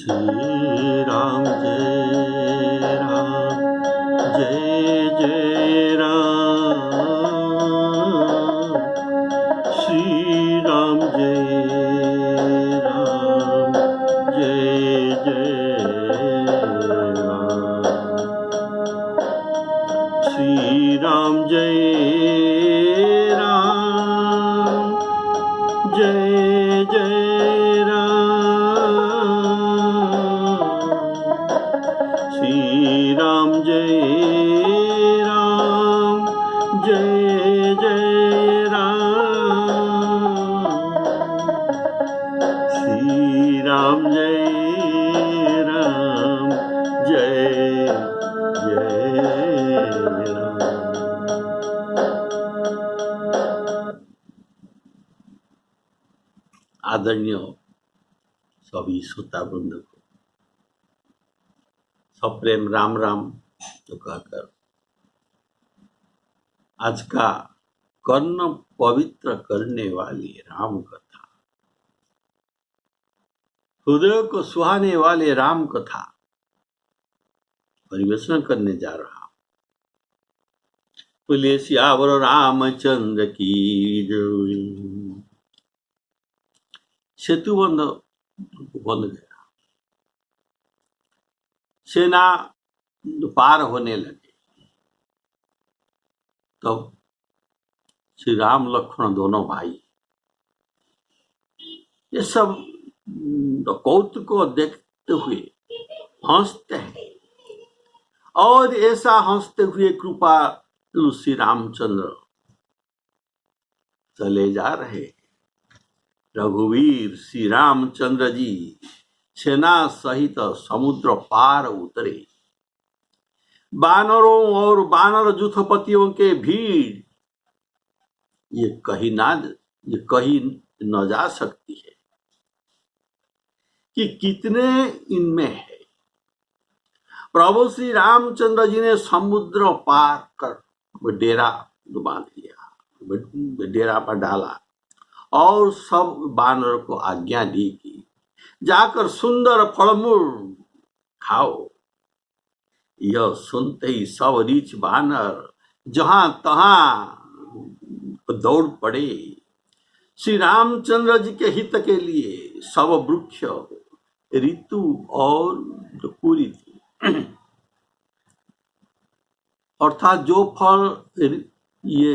श्री राम जय राम जय जय राम श्री राम जय राम जय जय राम श्री राम जय राम जय जय श्री राम जय राम जय जय राम श्री राम जय राम जय जय राम। आदरणीय सभी श्रोता वृंद को सप्रेम राम राम तो कहकर आज का कर्ण पवित्र करने वाली राम कथा, हृदय को सुहाने वाले राम कथा परिवेशन करने जा रहा हूं। बोलिए सियावर रामचंद्र की जय। सेतु बंद गया, सेना पार होने लगे, तब श्री राम लक्ष्मण दोनों भाई ये सब कौतुक को देखते हुए हंसते हैं और ऐसा हंसते हुए कृपालु श्री रामचंद्र चले जा रहे। रघुवीर श्री रामचंद्र जी सेना सहित समुद्र पार उतरे। बानरों और बानर जुथपतियों के भीड़ ये कहीं न जा सकती है कि कितने इनमें है। प्रभु श्री रामचंद्र जी ने समुद्र पार कर डेरा बांध लिया, डेरा पर डाला और सब बानर को आज्ञा दी कि जाकर सुंदर फलमूल खाओ। यह सुनते ही सब रीछ बानर जहां तहां दौड़ पड़े। श्री रामचंद्र जी के हित के लिए सब वृक्ष, ऋतु और जो पूरी थी, अर्थात जो फल ये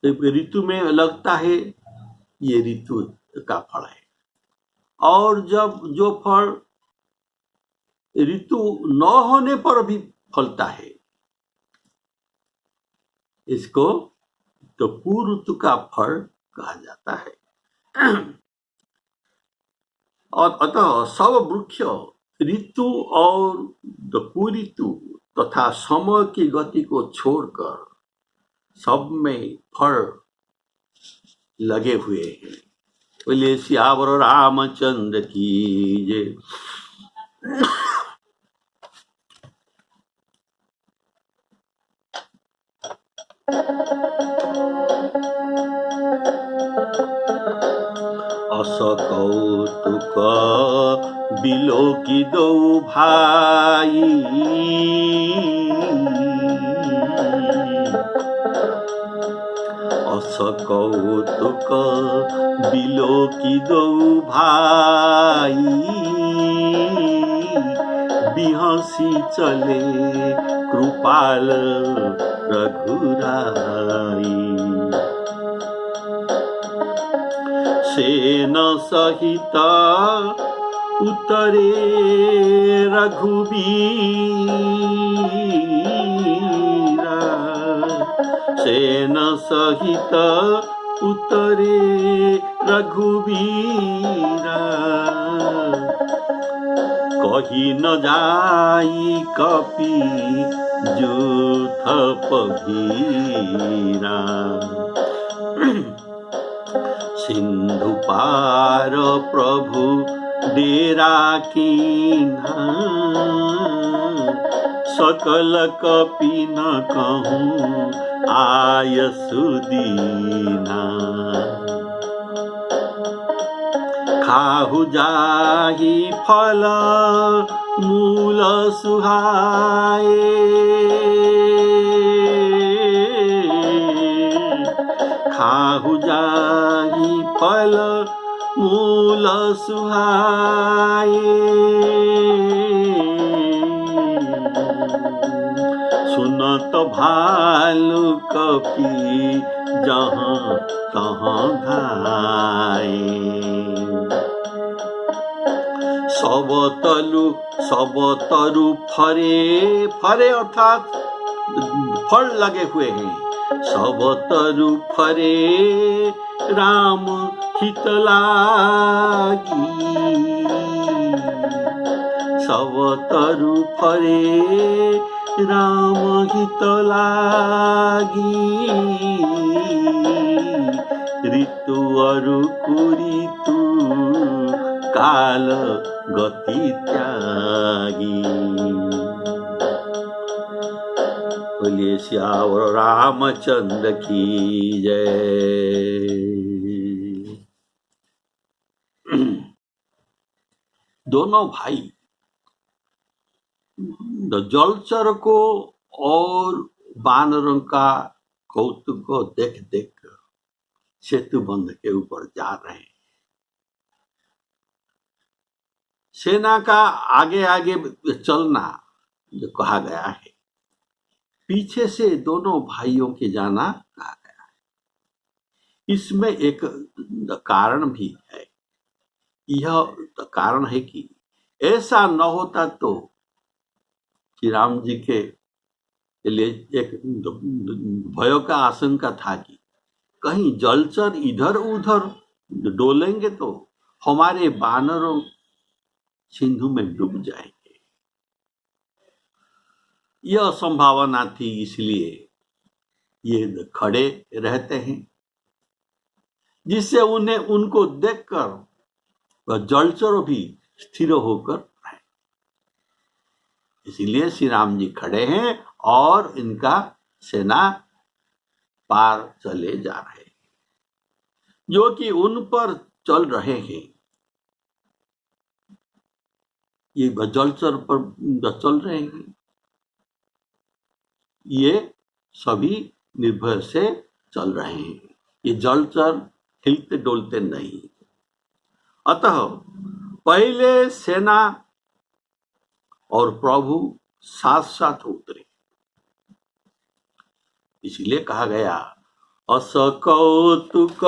ऋतु में लगता है ये ऋतु का फल है, और जब जो फल ऋतु न होने पर भी फलता है इसको तो पूर्व का फल कहा जाता है। और अतः सब वृक्ष, ऋतु और ऋतु तथा समय की गति को छोड़कर सब में फल लगे हुए हैं। बोलिए सियावर रामचंद्र की जय। अस कौतुक बिलोकी दो भाई, अस कौतुक बिलोकी दो भाई, बिहसी चले कृपाल रघुराई। सेन सहित उतरे रघुबीरा, सेन सहित उतरे रघुबीरा। कही न जाई कपि जूथ पभीरा। सिंधु पार प्रभु डेरा कीन्हा, सकल कपि न कहूँ आय सुदीना। खाहु जाहि फल मूल सुहाए, खाहु जाहि फल मूल सुहाए, सुनत भालु कपि जहाँ तहाँ धाए, सब तरु फरे, फरे अर्थात फल लगे हुए हैं, सब तरु फरे राम हित लागी, सब तरु फरे राम हित लागी, ऋतु अरु कुऋतु काल गति त्यागी। बोलिए सियावर रामचंद्र की जय। दोनों भाई जलचर को और वानरों का कौतुक को देख देख सेतु बंध के ऊपर जा रहे हैं। सेना का आगे आगे चलना जो कहा गया है, पीछे से दोनों भाइयों के जाना कहा गया है। इसमें एक कारण भी है। यह कारण है कि ऐसा न होता तो श्री राम जी के लिए एक भय का आशंका था कि कहीं जलचर इधर उधर डोलेंगे तो हमारे वानरों सिंधु में डूब जाएंगे। यह संभावना थी, इसलिए ये खड़े रहते हैं, जिससे उनको देखकर जलचर भी स्थिर होकर रहे। इसीलिए श्री राम जी खड़े हैं और इनका सेना पार चले जा रहे हैं, जो कि उन पर चल रहे हैं। ये जलचर पर चल रहे हैं, ये सभी निर्भय से चल रहे हैं। ये जलचर हिलते डोलते नहीं। अतः पहले सेना और प्रभु साथ साथ उतरे। इसलिए कहा गया, अस कौतुक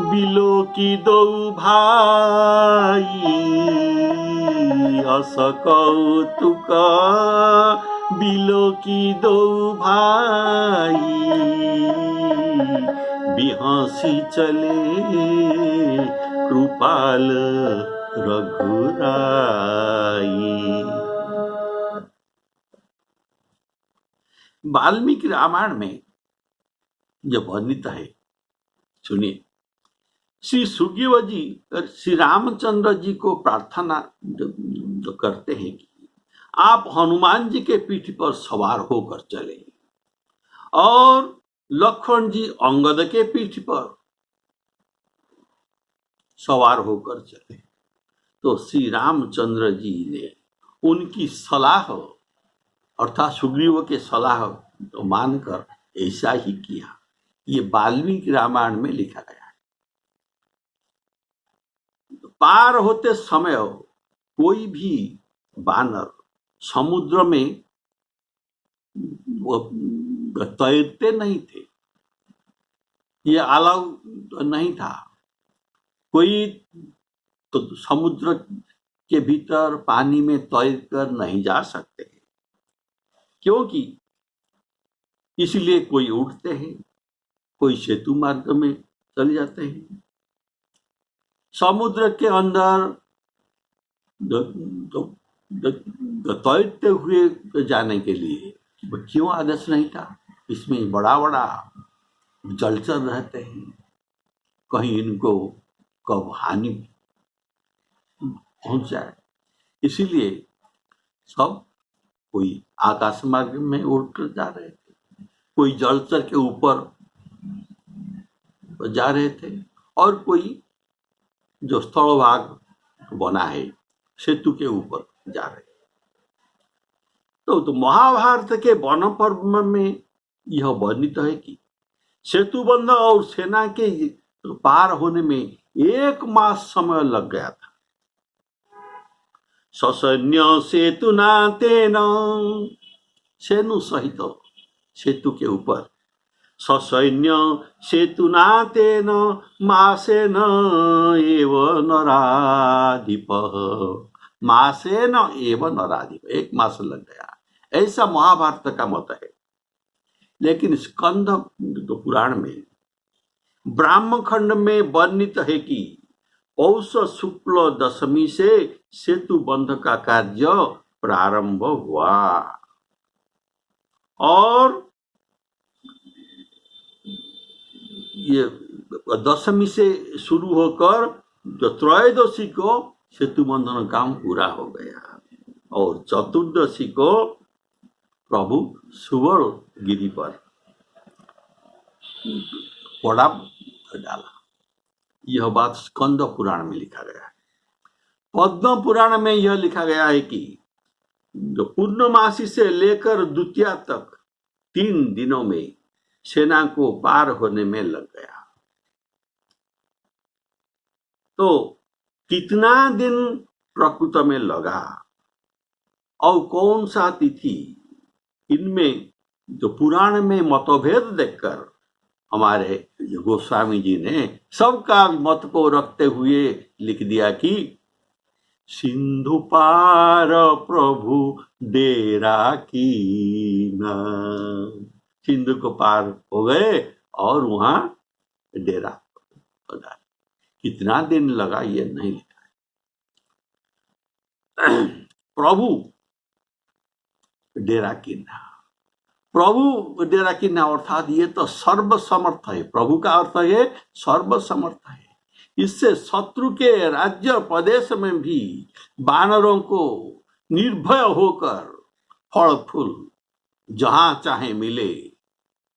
बिलो की दो भाई, अस कौतुक बिलो की दो भाई, बिहासी चले कृपाल रघुराई। वाल्मीकि रामायण में जब वर्णित है, सुनिए। श्री सुग्रीव जी श्री रामचंद्र जी को प्रार्थना जो करते हैं कि आप हनुमान जी के पीठ पर सवार होकर चले, और लक्ष्मण जी अंगद के पीठ पर सवार होकर चले। तो श्री रामचंद्र जी ने उनकी सलाह अर्थात सुग्रीव के सलाह तो मानकर ऐसा ही किया। ये वाल्मीकि रामायण में लिखा गया है। पार होते समय कोई भी वानर समुद्र में तैरते नहीं थे, ये अलाउ नहीं था। कोई तो समुद्र के भीतर पानी में तैर कर नहीं जा सकते, क्योंकि इसलिए कोई उठते हैं, कोई सेतु मार्ग में चले जाते हैं। समुद्र के अंदर तैरते हुए जाने के लिए क्यों आदेश नहीं था? इसमें बड़ा बड़ा जलचर रहते हैं, कहीं इनको कब हानि पहुंच जाए। इसीलिए सब कोई आकाश मार्ग में उड़कर जा रहे थे, कोई जलचर के ऊपर जा रहे थे, और कोई जो स्थलभाग बना है सेतु के ऊपर जा रहे। तो महाभारत के वन पर्व में यह वर्णित है कि सेतुबंध और सेना के पार होने में 1 मास समय लग गया था। ससैन्य सेतुना तेन, सेनु सहित सेतु के ऊपर, ससैन्य सेतुना तेन मासेन एव नराधिप, मासेन एव नराधिप, 1 मास लग गया, ऐसा महाभारत का मत है। लेकिन स्कंद पुराण में ब्राह्मखंड में वर्णित है कि पौष शुक्ल दशमी से सेतु बंध का कार्य प्रारंभ हुआ और ये दशमी से शुरू होकर त्रयोदशी को सेतु बंधन काम पूरा हो गया और चतुर्दशी को प्रभु सुवर्ण गिरी पर पड़ा डाला। यह बात स्कंद पुराण में लिखा गया है। पद्म पुराण में यह लिखा गया है कि जो पूर्णमासी से लेकर द्वितीया तक 3 दिनों में सेना को पार होने में लग गया। तो कितना दिन प्रकृत में लगा और कौन सा तिथि, इनमें जो पुराण में मतभेद देखकर हमारे गोस्वामी जी ने सबका मत को रखते हुए लिख दिया कि सिंधु पार प्रभु डेरा कीना, सिंधु को पार हो गए और वहां डेरा लगा। कितना दिन लगा ये नहीं लिखा है। प्रभु डेरा कीना, प्रभु डेरा कीना अर्थात ये तो सर्वसमर्थ है। प्रभु का अर्थ है सर्वसमर्थ है। इससे शत्रु के राज्य प्रदेश में भी वानरों को निर्भय होकर फल फूल जहां चाहे मिले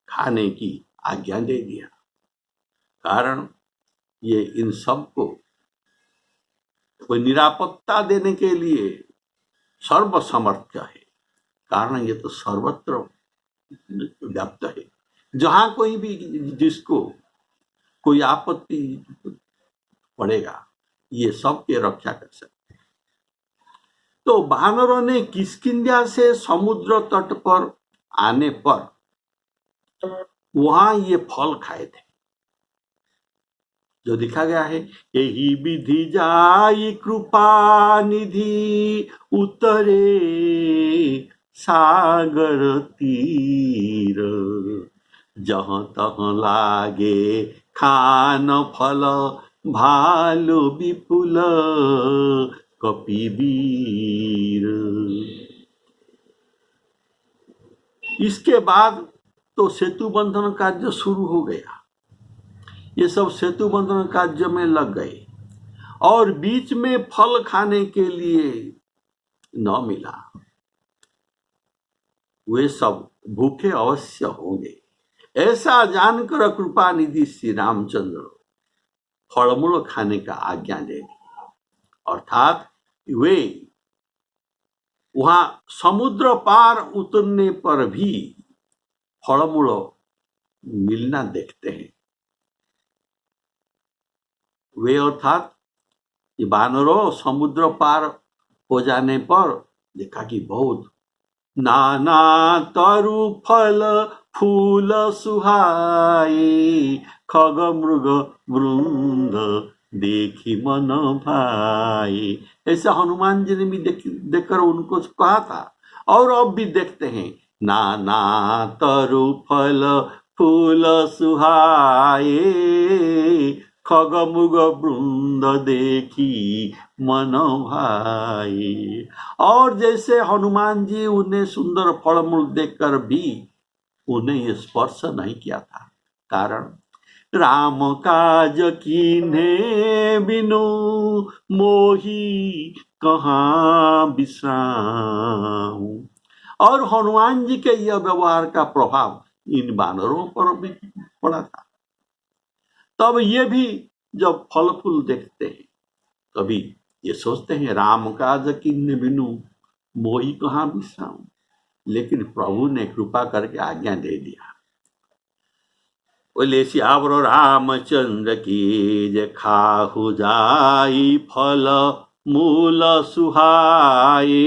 खाने की आज्ञा दे दिया। कारण ये इन सब को कोई निरापत्ता देने के लिए सर्वसमर्थ है। कारण ये तो सर्वत्र व्याप्त है। जहां कोई भी जिसको कोई आपत्ति पड़ेगा ये सबके रक्षा कर सकते हैं। तो वानरों ने किष्किंध्या से समुद्र तट पर आने पर वहां ये फल खाए थे जो दिखा गया है। यही विधि जाई कृपा निधि उतरे सागर तीर, जहां तहां लागे खान फल भालु विपुल कपिवीर। इसके बाद तो सेतु बंधन कार्य शुरू हो गया। ये सब सेतु बंधन कार्य में लग गए और बीच में फल खाने के लिए न मिला। वे सब भूखे अवश्य होंगे ऐसा जानकर कृपा निधि श्री रामचंद्र फलमूल खाने का आज्ञा दे दी। अर्थात वे वहां समुद्र पार उतरने पर भी फलमूल मिलना देखते हैं। वे अर्थात वानरों समुद्र पार हो जाने पर देखा कि बहुत नाना तरु फल फूल सुहाए, खग मृग वृंद देखी मन भाई। ऐसा हनुमान जी ने भी देखकर उनको कहा था और अब भी देखते हैं। नाना तरु फल फूल सुहाए, खग मृग वृंद देखी मन भाई। और जैसे हनुमान जी उन्हें सुंदर फलमूल देखकर भी उन्हें ये स्पर्श नहीं किया था। कारण राम काज कीन्हे बिनु मोही कहाँ विश्राम। और हनुमान जी के यह व्यवहार का प्रभाव इन वानरों पर भी पड़ा था। तब ये भी जब फल फूल देखते हैं कभी ये सोचते हैं राम काज किन्ने बिनु मोही कहाँ विश्राम, लेकिन प्रभु ने कृपा करके आज्ञा दे दिया। बोले श्यावर रामचंद्र की जय, खाहु जाई फल मूल सुहाए,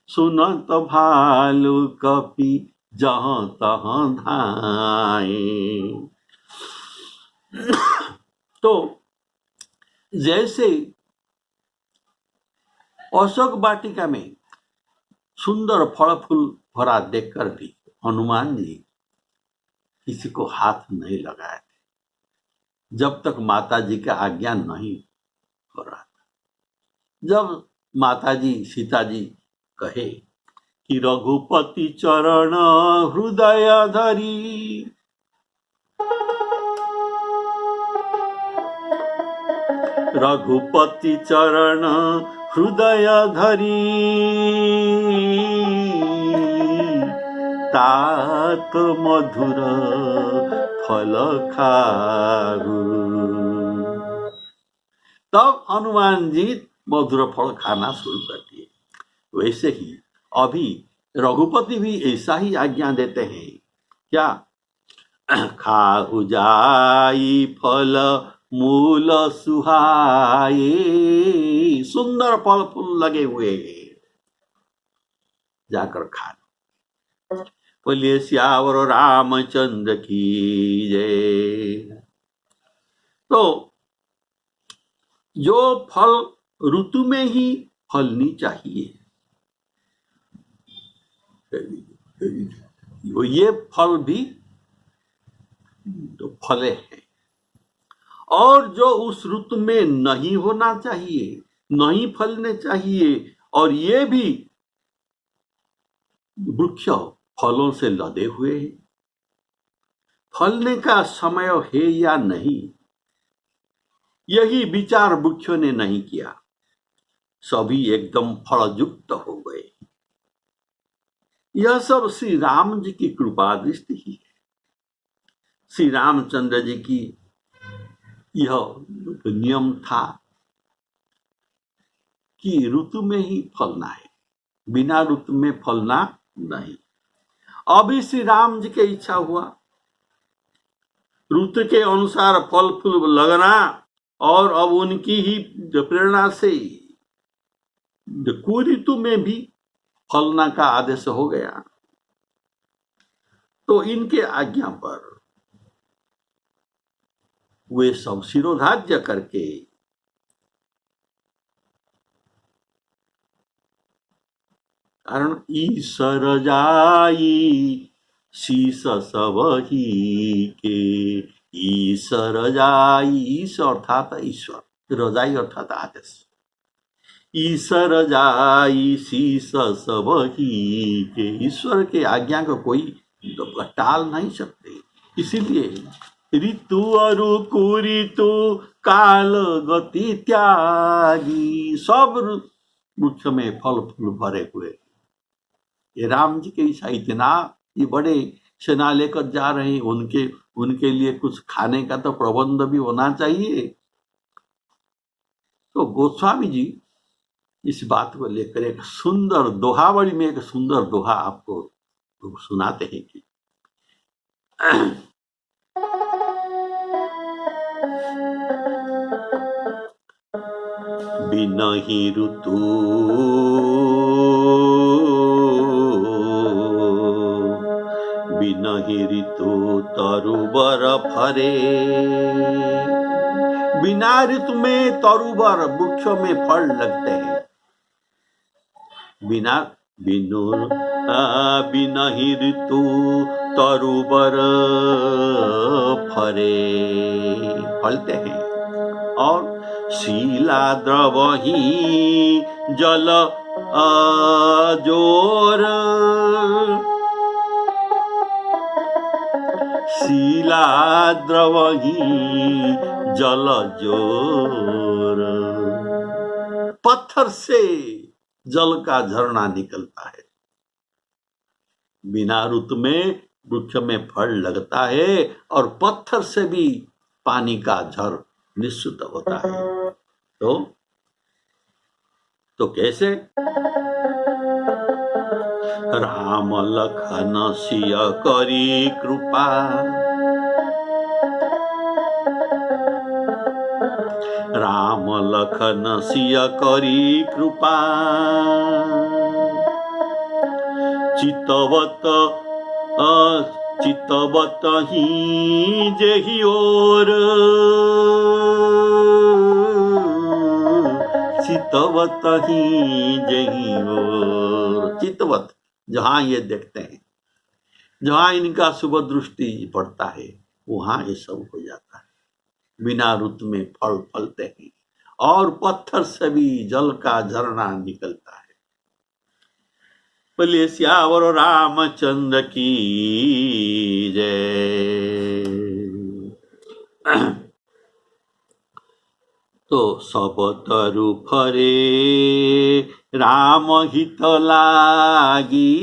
सुनत भालु कपि जहाँ तहाँ धाए। तो जैसे अशोक वाटिका में सुंदर फल फूल भरा देखकर भी हनुमान जी किसी को हाथ नहीं लगाए थे, जब तक माता जी का आज्ञा नहीं हो रहा था। जब माता जी सीता जी कहे कि रघुपति चरण हृदय धरी, रघुपति चरण हृदय धरी, तात मधुर फल खाऊ। तब हनुमान जी मधुर फल खाना शुरू कर दिए। वैसे ही अभी रघुपति भी ऐसा ही आज्ञा देते हैं, क्या? खाहु जाई फल मूल सुहाए, सुंदर फल फूल लगे हुए जाकर खा। बोलिए श्यावर रामचंद्र की जय। तो जो फल ऋतु में ही फलनी चाहिए, ये फल भी तो फले हैं, और जो उस ऋतु में नहीं होना चाहिए, नहीं फलने चाहिए, और ये भी वृक्ष फलों से लदे हुए हैं, फलने का समय है या नहीं, यही विचार वृक्षों ने नहीं किया। सभी एकदम फलयुक्त हो गए। यह सब श्री राम जी की कृपा दृष्टि ही है। श्री रामचंद्र जी की यह नियम था कि ऋतु में ही फलना है, बिना ऋतु में फलना नहीं। अभी श्री राम जी की इच्छा हुआ, ऋतु के अनुसार फल फूल लगना, और अब उनकी ही प्रेरणा से कुऋतु में भी फलना का आदेश हो गया। तो इनके आज्ञा पर वे सब शिरोधार्य करके कारण ईश्वर जाई शीस सबही के, ईश्वर जाई, ईश्वर अर्थात ईश्वर, रजाई अर्थात आदेश, ईश्वर जाई शीस सबही के, ईश्वर के आज्ञा को कोई टाल नहीं सकते। इसीलिए ऋतु और कुऋतु काल गति त्यागी, सब वृक्ष में फल फूल भरे हुए। ये राम जी के ऐसा इतना, ये बड़े सेना लेकर जा रहे हैं, उनके लिए कुछ खाने का तो प्रबंध भी होना चाहिए। तो गोस्वामी जी इस बात को लेकर एक सुंदर दोहावली में एक सुंदर दोहा आपको सुनाते हैं कि बिनहि ऋतु बिनहि ऋतु तरुबर फरे, बिना ऋतु में तरुबर वृक्षों में फल लगते हैं, बिनहि ऋतु तरुबर फरे, फलते हैं। और शीला द्रवही जल जोर, शीला द्रवही जल जोर, पत्थर से जल का झरना निकलता है। बिना ऋतु में वृक्ष में फल लगता है और पत्थर से भी पानी का झर निश्चित होता है। तो कैसे? राम लखन सिय करी कृपा, राम लखन सिय करी कृपा, चितवत चितवत ही जेहि ओर, चितवत ही जेहि ओर। चितवत, जहां ये देखते हैं, जहां इनका शुभ दृष्टि पड़ता है, वहां ये सब हो जाता है। बिना रुत में फल फलते हैं और पत्थर से भी जल का झरना निकलता है। बोलिए सियावर रामचंद्र की जय। तो सब तरु फरे राम हित लागी,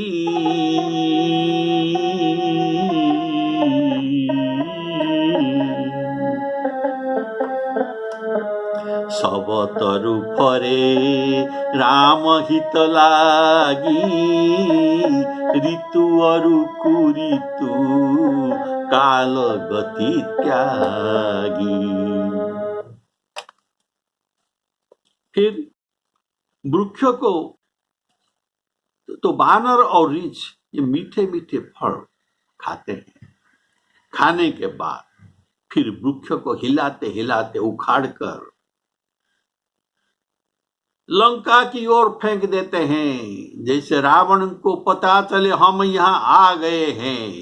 सब तरु फरे राम हित लागी, ऋतु अरु कुऋतु काल गति त्यागी। फिर वृक्ष को तो बानर और रीछ ये मीठे मीठे फल खाते हैं। खाने के बाद फिर वृक्ष को हिलाते हिलाते उखाड़कर लंका की ओर फेंक देते हैं, जैसे रावण को पता चले हम यहां आ गए हैं।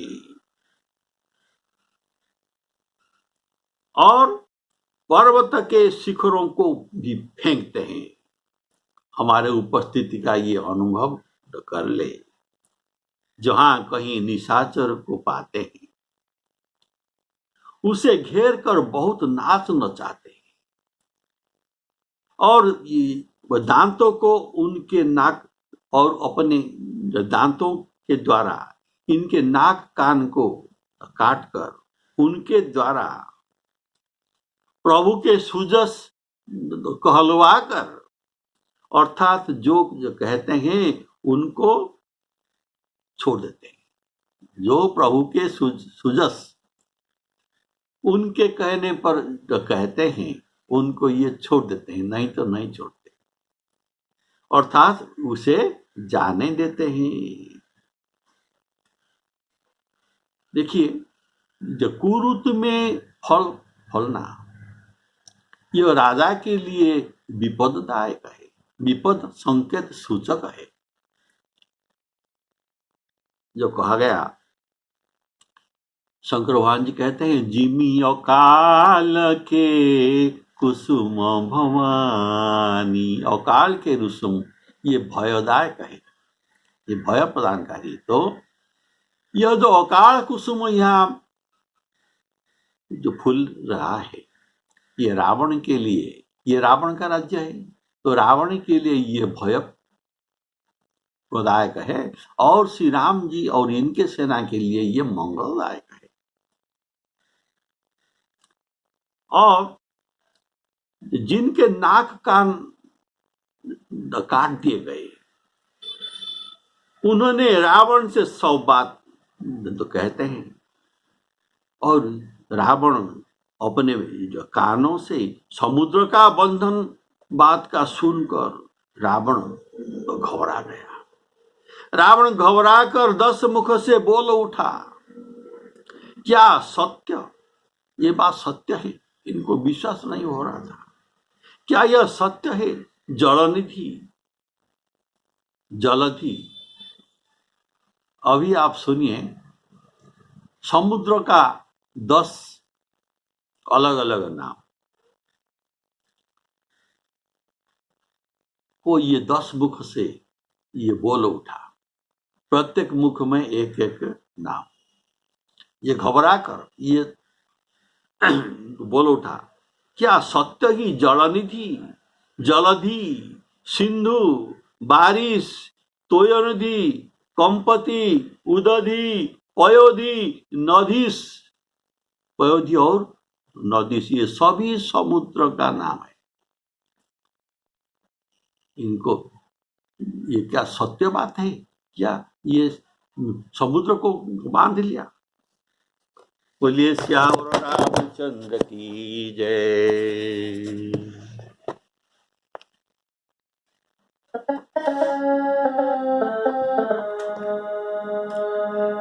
और पर्वत के शिखरों को भी फेंकते हैं, हमारे उपस्थिति का ये अनुभव कर ले। जहां कहीं निशाचर को पाते हैं, उसे घेर कर बहुत नाच नचाते हैं और दांतों को उनके नाक और अपने दांतों के द्वारा इनके नाक कान को काटकर उनके द्वारा प्रभु के सुजस कहलवा कर, अर्थात जो कहते हैं उनको छोड़ देते हैं। जो प्रभु के सुजस उनके कहने पर जो कहते हैं उनको ये छोड़ देते हैं, नहीं तो नहीं छोड़ते, अर्थात उसे जाने देते हैं। देखिए, जो कुरुत में फल फलना यह राजा के लिए विपददायक है, विपद संकेत सूचक है। जो कहा गया, शंकर भगवान जी कहते हैं, जिमी अकाल के कुसुम भवानी। अकाल के कुसुम ये भयदायक है, ये भय प्रदानकारी। तो यह जो अकाल कुसुम यहाँ जो फूल रहा है, ये रावण के लिए, ये रावण का राज्य है, तो रावण के लिए ये भय प्रदायक है, और श्री राम जी और इनके सेना के लिए ये मंगलदायक है। और जिनके नाक कान काट दिए गए, उन्होंने रावण से 100 बात तो कहते हैं, और रावण अपने जो कानों से समुद्र का बंधन बात का सुनकर रावण तो घबरा गया। रावण घबरा कर 10 मुख से बोल उठा, क्या सत्य, ये बात सत्य है? इनको विश्वास नहीं हो रहा था। क्या यह सत्य है? जलनिधि, जलधि। अभी आप सुनिए, समुद्र का 10 अलग अलग नाम को ये 10 मुख से ये बोल उठा, प्रत्येक मुख में एक एक नाम। ये घबरा कर ये बोल उठा, क्या सत्य ही जलनिधि, जलधि, सिंधु, बारिश, तोयनधि, कंपति, उदधि, पयोधि, नदीस। पयोधि और नदीस ये सभी समुद्र का नाम है। इनको ये क्या सत्य बात है क्या? ये समुद्र को बांध लिया। बोलिए श्याम रामचंद्र की जय।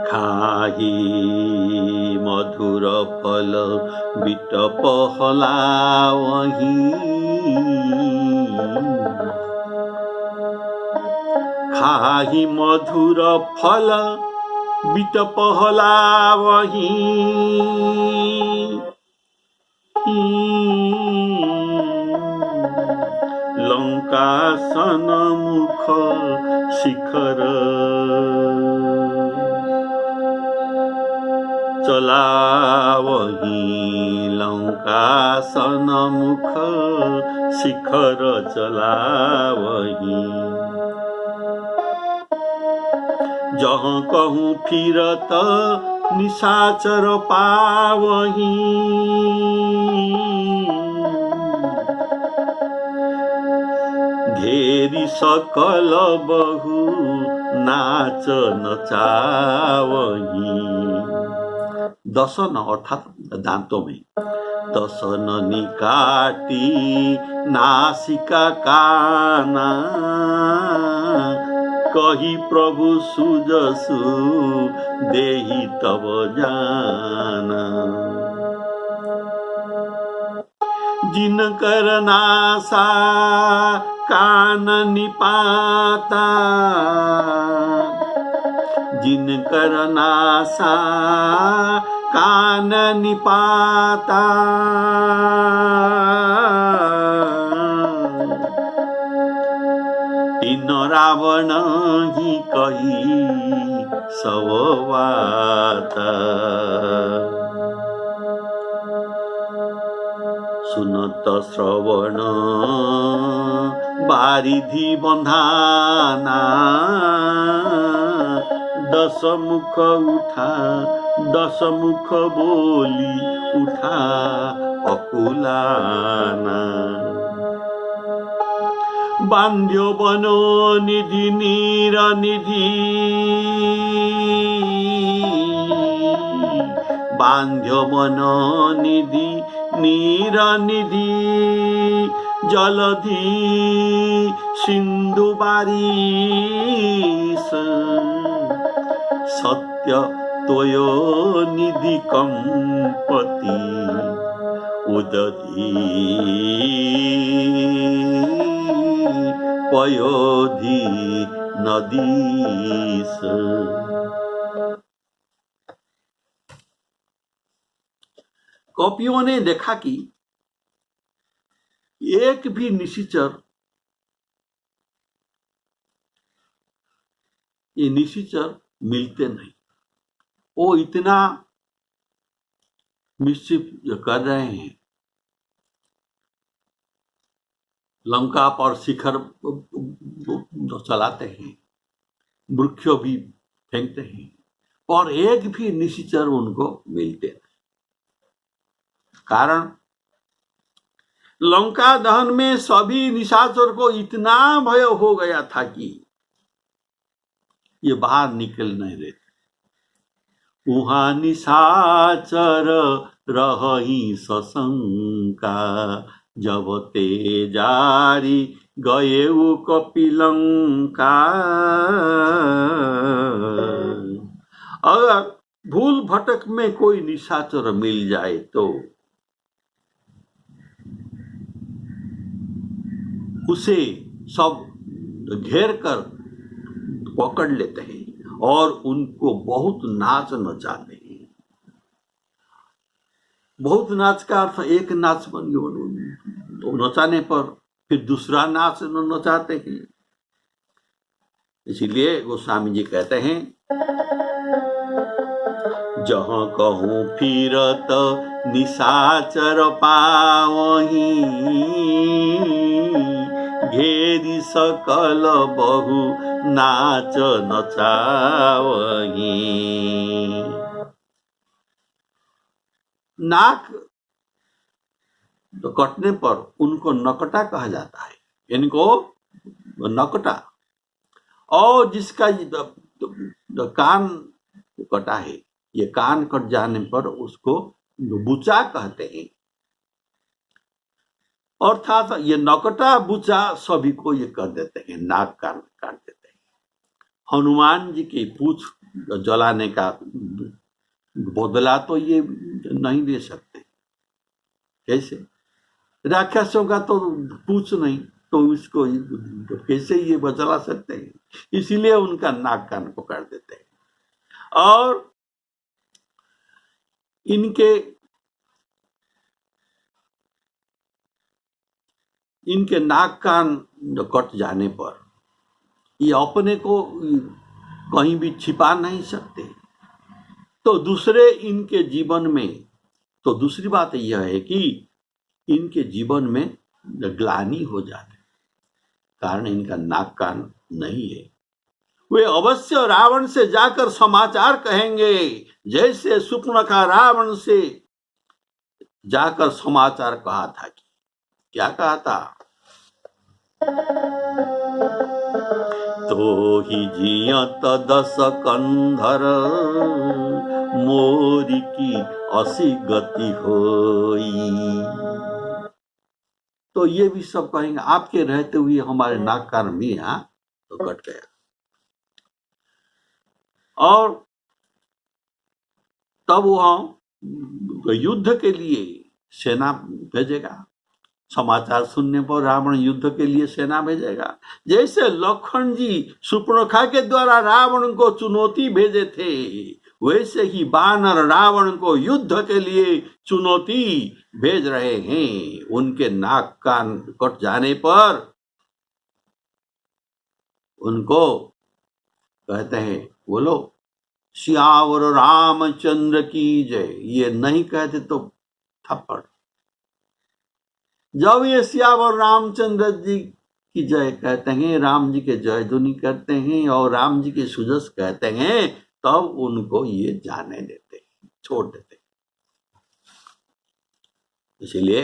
खाही मधुर फल बिटप हलावही, खाही मधुर फल बिटप हलावही, लंका सनमुख शिखर चलावही, लंका सनमुख शिखर चलावही, जहाँ कहूँ फिरत निशाचर पावही, घेरी सकल बहु नाच नचावही। दसन अर्थात दांतों में, दसन निकाटी नासिका काना, कही प्रभु सुजसु देहि तब जाना, जिनकर नासा कान निपाता, जिनकर नासा कान निपाता, इन रावण ही कही सब बात, सुनत श्रवण बारिधि बंधाना, दस मुख उठा दस मुख बोली उठा अकुलाना, बांध्यो बनो निधि नीर निधि, बांध्यो बनो निधि नीर निधि, जलधि सिंधु बारिश, सत्य तोयो निधि कंपति, उदधि पयोधि नदीस। कपियों ने देखा कि एक भी निशाचर, ये निशाचर मिलते नहीं। वो इतना मिस्चिफ कर रहे हैं, लंका पर शिखर चलाते हैं, वृक्ष भी फेंकते हैं, और एक भी निशाचर उनको मिलते नहीं। कारण लंका दहन में सभी निशाचर को इतना भय हो गया था कि ये बाहर निकल नहीं रहे। वहां निशाचर रही सशंका, जब ते जारी गए वो कपिलंका। अगर भूल भटक में कोई निशाचर मिल जाए तो उसे सब घेर कर पकड़ लेते हैं और उनको बहुत नाच नचाते हैं। बहुत नाच का अर्थ एक नाच नचाने पर फिर दूसरा नाच नचाते हैं। इसीलिए गोस्वामी जी कहते हैं, जहाँ कहूँ फिरत निशाचर पावही, घेरी सकल बहु नाच नचावही। नाक कटने पर उनको नकटा कहा जाता है। इनको नकटा, और जिसका कान कटा है, ये कान कट जाने पर उसको बुचा कहते हैं। अर्थात ये नकटा बुचा सभी को ये कर देते हैं, नाक कान काट देते हैं। हनुमान जी की पूछ जलाने का बदला तो ये नहीं ले सकते, कैसे? राक्षसों का तो पूछ नहीं, तो इसको कैसे ये बदला सकते हैं? इसीलिए उनका नाक कान को काट देते हैं। और इनके नाक कान कट जाने पर ये अपने को कहीं भी छिपा नहीं सकते, तो दूसरे इनके जीवन में, तो दूसरी बात यह है कि इनके जीवन में ग्लानि हो जाते, कारण इनका नाक कान नहीं है। वे अवश्य रावण से जाकर समाचार कहेंगे, जैसे शूर्पणखा रावण से जाकर समाचार कहा था। क्या कहा था? तो ही जियत 10 कंधर, मोरी की असी गति होई। तो ये भी सब कहेंगे, आपके रहते हुए हमारे नाक कान मियां तो कट गया। और तब वह युद्ध के लिए सेना भेजेगा। समाचार सुनने पर रावण युद्ध के लिए सेना भेजेगा। जैसे लखन जी शूर्पणखा के द्वारा रावण को चुनौती भेजे थे, वैसे ही वानर रावण को युद्ध के लिए चुनौती भेज रहे हैं। उनके नाक कान कट जाने पर उनको कहते हैं, बोलो सियावर रामचंद्र की जय। ये नहीं कहते तो थप्पड़। जब ये सियावर रामचंद्र जी की जय कहते हैं, राम जी के जय ध्वनि करते हैं और राम जी के सुजस कहते हैं, तब उनको ये जाने देते हैं, छोड़ देते हैं। इसलिए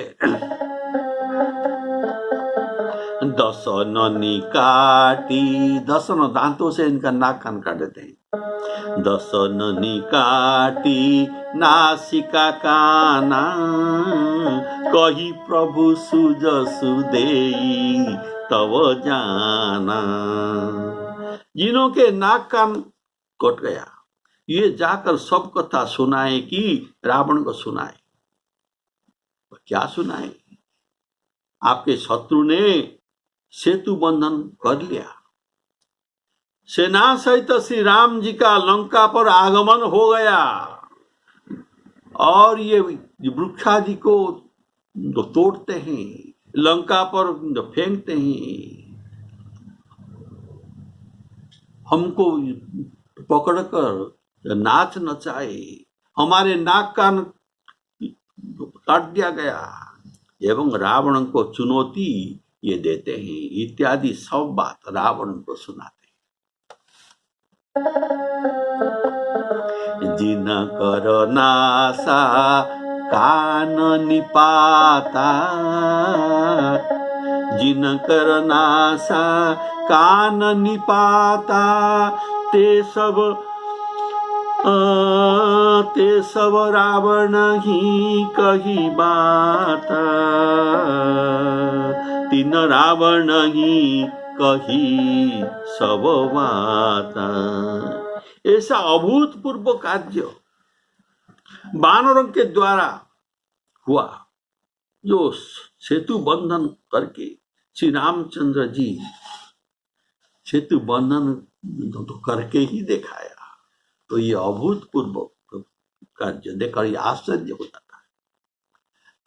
10 ननी काटी, 10 दांतों से इनका नाक कान काट देते हैं। 10 ननी काटी नासिका काना, कही प्रभु सुजसु देई तब जाना। जिन्हों के नाक कान कट गया, ये जाकर सब कथा सुनाए कि रावण को सुनाए। क्या सुनाए? आपके शत्रु ने सेतु बंधन कर लिया, सेना सहित श्री राम जी का लंका पर आगमन हो गया, और ये वृक्षादि को तोड़ते हैं, लंका पर फेंकते हैं, हमको पकड़कर नाच नचाए, हमारे नाक कान काट दिया गया, एवं रावण को चुनौती ये देते हैं, इत्यादि सब बात रावण को सुनाते हैं। जिन कर नासा कान निपाता, जिन कर नासा कान निपाता, ते सब रावण ही कही बात, तीन रावण ही कही सब बात। ऐसा अभूतपूर्व कार्य वानरों के द्वारा हुआ, जो सेतु बंधन करके श्री रामचंद्र जी सेतु बंधन तो करके ही दिखाया। तो ये अभूतपूर्व कार्य देखकर ये आश्चर्य होता था।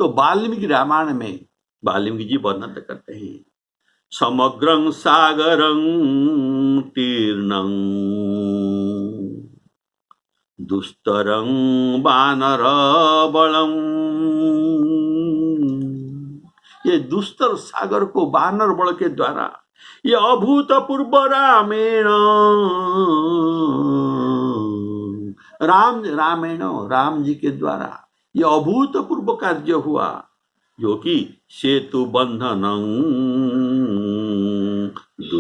तो वाल्मीकि रामायण में वाल्मीकि जी वर्णन करते हैं, समग्रं सागरं तीर्णं, दुस्तरं वानर बलम। ये दुस्तर सागर को वानर बल के द्वारा, ये अभूतपूर्व रामेण, रामेण राम जी के द्वारा ये अभूतपूर्व कार्य हुआ, जो कि सेतु बंधन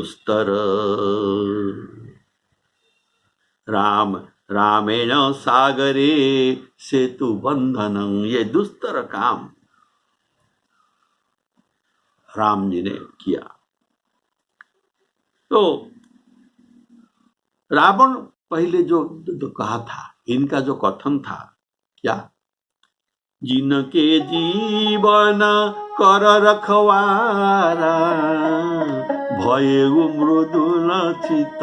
दुस्तर राम रामेण सागरे सेतु बंधन, ये दुस्तर काम राम जी ने किया। तो रावण पहले जो कहा था, इनका जो कथन था क्या, जिनके जीवन कर रखवारा भये मृदुल चित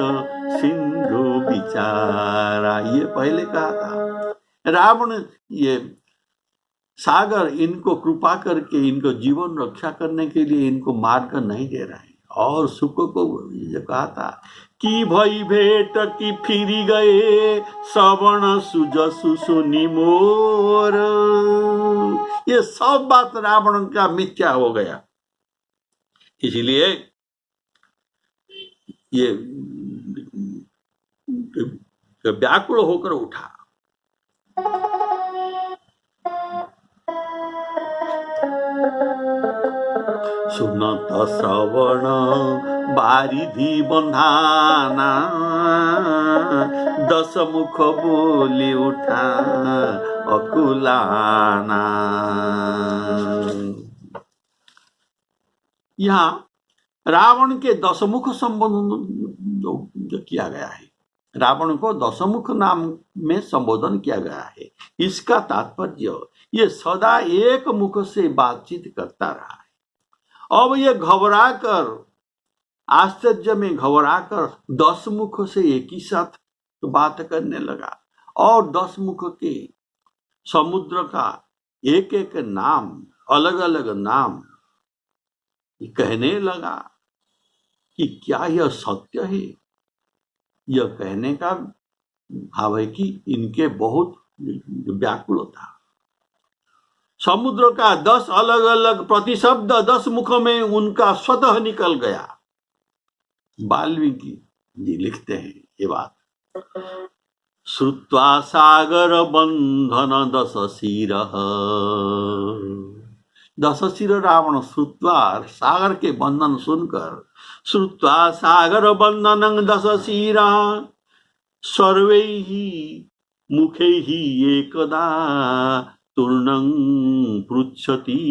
सिंधु बिचारा, ये पहले कहा था। रावण ये सागर इनको कृपा करके इनको जीवन रक्षा करने के लिए इनको मार्ग नहीं दे रहा है। और सुख को ये कहा था कि भई भेट की फिरी गए श्रवण सुजसु सुनी मोर, ये सब बात रावण का मिथ्या हो गया। इसलिए ये व्याकुल होकर उठा। सुनत श्रवण बारिधि बंधाना, दस मुख बोली उठा अकुलाना। यहाँ रावण के दशमुख संबोधन किया गया है, रावण को दशमुख नाम में संबोधन किया गया है। इसका तात्पर्य ये सदा एक मुख से बातचीत करता रहा है। अब ये घबराकर, आश्चर्य में घबराकर 10 मुख से एक ही साथ बात करने लगा और 10 मुख के समुद्र का एक एक नाम, अलग अलग नाम कहने लगा कि क्या यह सत्य है। यह कहने का भाव है कि इनके बहुत व्याकुल था। समुद्र का 10 अलग अलग प्रतिशब्द 10 मुख में उनका स्वतः निकल गया। वाल्मीकि जी लिखते हैं ये बात, श्रुत्वा सागर बंधन 10 शिर, 10 शिर रावण श्रुत्वा, सागर के बंधन सुनकर, श्रुत्वा सागर बंधन 10 शिर सर्वैः मुखैः एकदा तूर्णं पृच्छति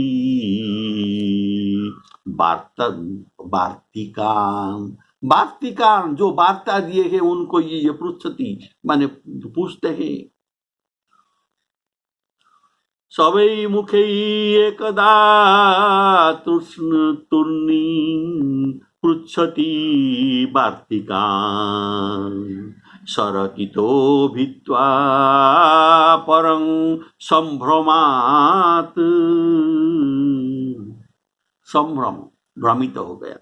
वार्तिकाम, वार्तिकाम जो वार्ता दिए हैं उनको ये पृच्छति माने पूछते हैं। सबै मुखे एकदा तूर्णी पृच्छति वार्तिकाम, सरकितो भित्वा परं संभ्रमात्, संभ्रम भ्रमित हो गया,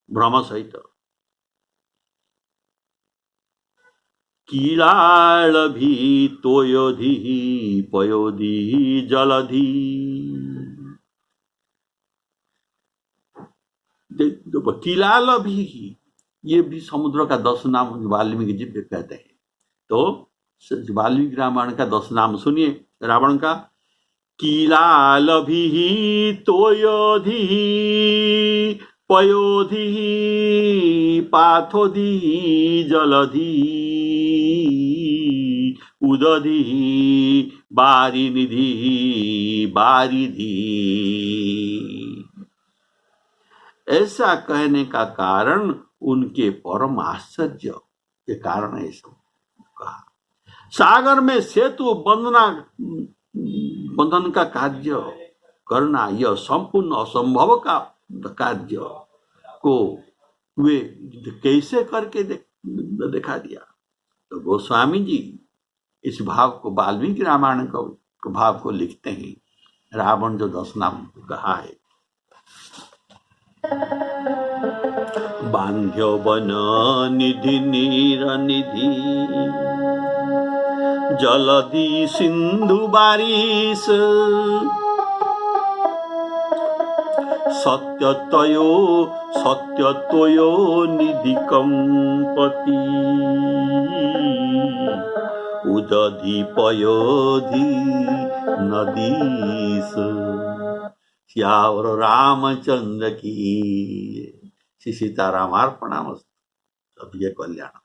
भ्रम सहित। कीलालभि तोयोधि पयोधि जलधि, कीलालभि ये भी समुद्र का 10 नाम वाल्मीकि जी कहते हैं। तो वाल्मीकि रामायण का 10 नाम सुनिए रावण का। कीलालभि तोयोधि पयोधि पाथोधि जलधि उदधि बारिनिधि बारिधि। ऐसा कहने का कारण उनके परम आश्चर्य के कारण ऐसा कहा। सागर में सेतु बंधन का कार्य करना यह संपूर्ण असंभव का कार्य को वे कैसे करके दिखा दिया। तो गोस्वामी जी इस भाव को, वाल्मीकि रामायण को भाव को लिखते हैं। रावण जो 10 नाम कहा है, बांध्य वन निधि नीर निधि जलधि सिंधु बारिश, सत्यतयो निधि कंपति उदधि पयोधि नदीस। श्यावर रामचंद्र की, श्री सीतारामार्पणमस्तु। सबके कल्याण।